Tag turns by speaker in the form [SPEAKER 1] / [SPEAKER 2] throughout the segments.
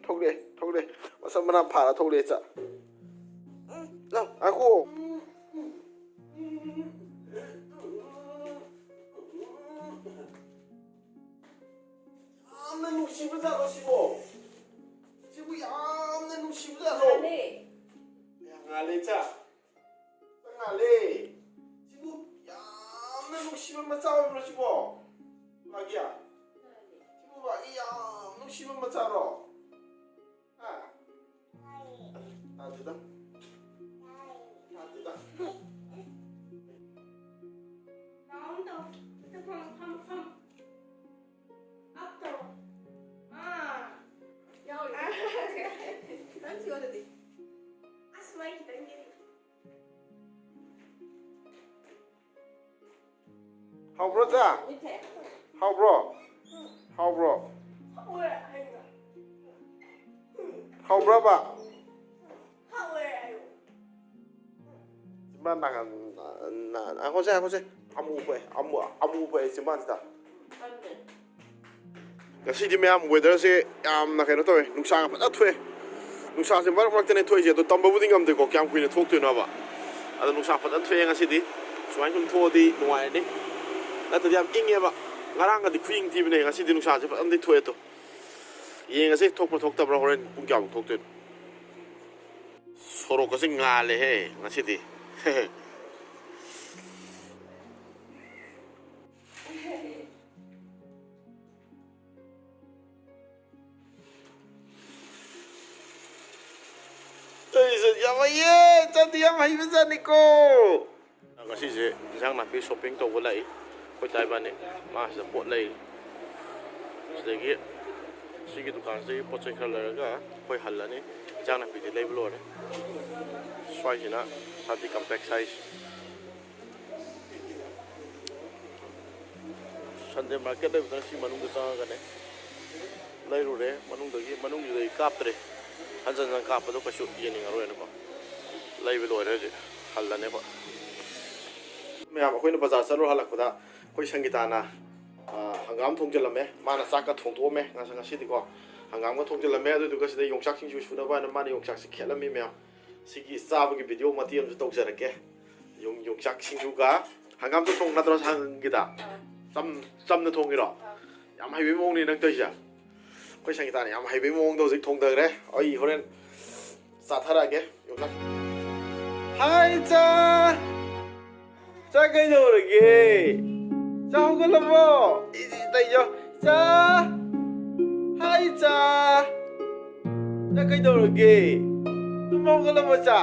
[SPEAKER 1] थोड़े थोड़े मसम मना फारा थोड़े चा ला आको आमने नुसिबो जारो सिबो सिबो आमने नुसिबो जारो या ngale चा ngale सिबो आमने नुसिबो मचाओ रो सिबो 마기야 시부 마기야 नुसिबो मचारो 아드다 아드다
[SPEAKER 2] 나온다 컴컴컴 앞으로 여기 던지거든 아스마이키 던지니
[SPEAKER 1] How bro 자
[SPEAKER 2] 밑에
[SPEAKER 1] How bro
[SPEAKER 2] 왜 아이고
[SPEAKER 1] How bro ba
[SPEAKER 2] 왜 아이고
[SPEAKER 1] Simban na ako sa amu pa simban ta
[SPEAKER 2] 안돼
[SPEAKER 1] kasi di mayam weather se na kayo to eh nung sa pa atwe nung sa se mar mar tene toy je to tamba buding am de ko kyam kuine thok to na ba ada nung sa pa atwe nga si di suan kun tho di nuai ni na to diam inge ba ngarang ga di kuing ti bne nga si di nung sa se pa am di thwe to ye nga se thok pa thok ta bra horen pung kyam thok to 서로 것은 ngale he nga si di 야마예 짠디야 많이 비싸니까 ngasi je jang na pi shopping to bolai koi tai ba ne ma sa pot lai segi sigi dukan se pot chai khar ga koi hal la ne jang na pi de lai blo re swai jina sati compact size Sunday market lai bta si manung da ga ne lai ro re manung de kap tre 한잔 카파도 가쇼 예닝으로 해놓고 라이브로 해야지 할라네 봐. 매야 거기는 바자살로 할락보다 거기 생기다나 한감 통절라매 마나 싹가 통도매 나서 시디고 한감가 통절라매 아도 그것이 용착신 주시나 봐는 많이 용착시 켈라미 매야 시기 싸부기 비디오 마티엄 좀 독자랄게 용착신 주가 한감도 통나들어 사는 기다 쌈는 통이라 야마 위몽이 능 뜻이야 quay sang ta này em hay với mông đâu dịch thông đời đấy ơi hồi lên xả thara kìa dùng lắm hai cha cha cái đâu rồi kìa cha không có làm vô đây cho cha hai cha cái đâu rồi kìa tôi mong có làm vô cha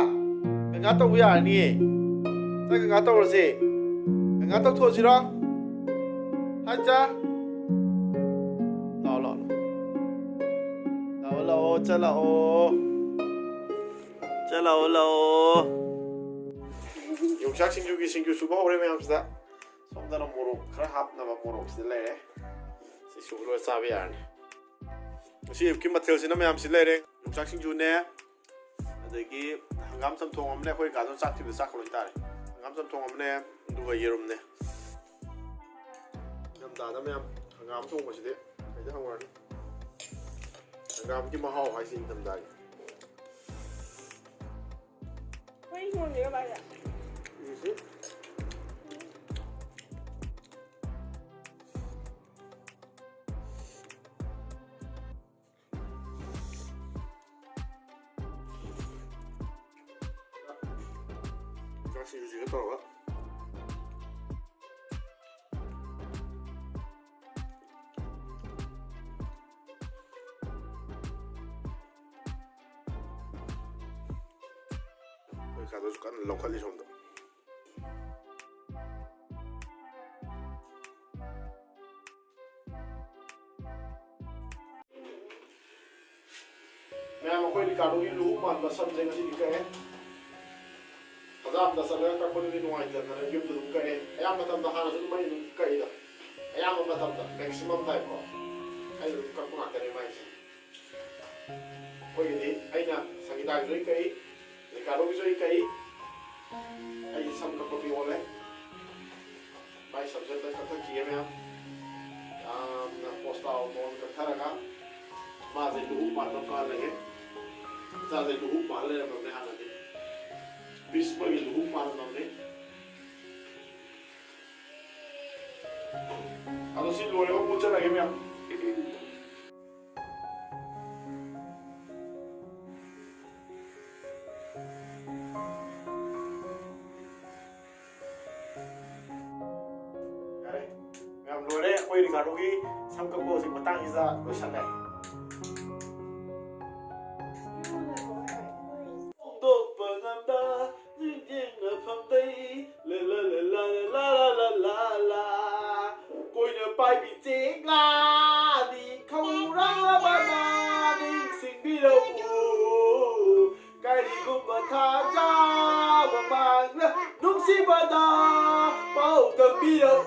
[SPEAKER 1] cái ngã tàu bây nè cha cái ngã tàu là gì cái ngã tàu thôi gì đó hai cha 짤라오 용착 신주기 신규 수고 오래매 합시다 somdana 모로 그래 합나마 모로 없을래 시수로 사비안 시 김마텔스나 매암 실래래 용착 신주네 어디기 한감 삼통 없네 거기 가서 싹티도 싹으로 있다 한감 삼통 없네 누가 예롭네 남다나 매암 한감 통 것이대 이제 한번 한감 김마 하오 할수 있는 담다
[SPEAKER 2] 왜 이거 내가 말이야
[SPEAKER 1] 다시 유지가 돌아가 가도 간 로컬리 좀더 मैं कोई रिकार्डो की loop मान बस समझेंगे कि क्या है हजार दस हजार का कोई दिन वाइज करना है यूं तो क्या है यार मतलब दहाना से मैं क्या है यार मतलब मैक्सिमम टाइप को आई लोग का कुना करे मैं कोई नहीं आई ना संगीता जो ही कहीं रिकार्डो की जो ही कहीं आई सब का कॉपी वाले भाई सब्जेक्ट का तो किए मैं ना पोस्ट आउट ऑन का था रखा Mà thì luhup mà nó pha này ra thì luhup mà lên làm cái hàng này bis mà cái luhup mà nó này anh xin lỗi em muốn chơi này cái gì em rồi đấy quay đi cả đôi khi xong các cô thì mà tăng ra với sẵn này tốt và nam ta riêng riêng ở phòng tây la la la la la la la la Koina paibe chekla đi không ra ba na đi sinh đi đâu cái đi cũng mà tha cha mà mang lúc xí ba na bao tầm đi đâu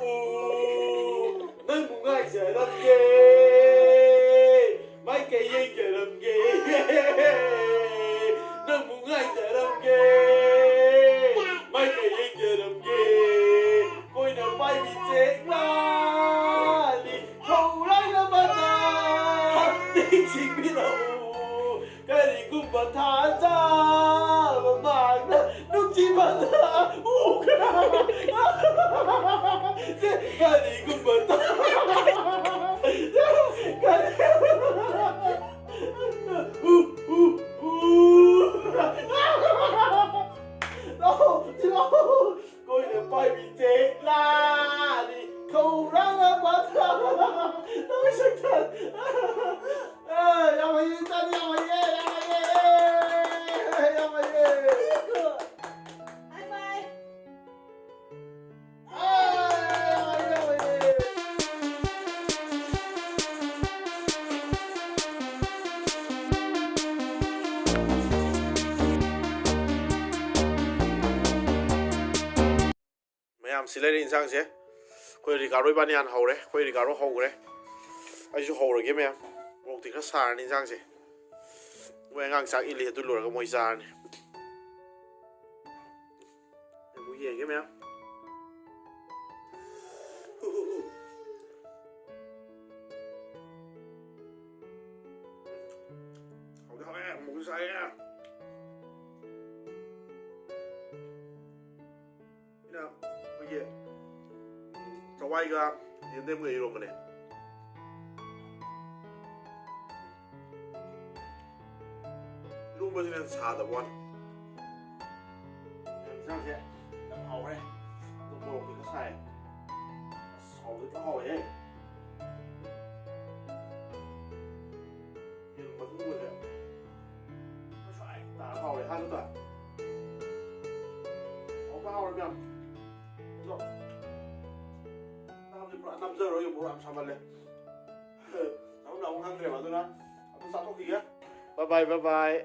[SPEAKER 1] nâng một ngày sẽ làm ghê mấy cái dây sẽ làm ghê nâng một ngày sẽ làm ghê mấy cái dây sẽ làm ghê Koina paibe chekla đi không ra ba na đi sinh đi đâu cái đi cũng mà tha cha mà mang lúc xí ba na cái đi cũng mà tha Koina paibe chekla đi không ra ba na tôi sẽ thật em ơi ta đi em ơi em ơi
[SPEAKER 2] High five.
[SPEAKER 1] Mày xin lấy đi sang chứ Koina Ricardo bạn đi ăn hầu đấy Koina Ricardo hầu đấy anh chú hầu rồi kia mày một tí nó xả đi sang chứ mày ngang sáng in liền tôi lùi cái môi xả này mùi gì kia mày hầu cái này mùi say nha nào cái gì cho quay ra hiện thêm người rồi cái này lúc bây giờ xả tập quan em sao chứ đập hầu đây một bộ thì nó xài hầu thì nó hỏi ấy nhưng mà cũng người đấy nó phải tả hầu để hai đứa tả hầu cái hầu đấy rồi năm giờ rồi bố làm sao mà lên nó đâu không ăn để mà tôi nói tôi sao thuốc gì á bye bye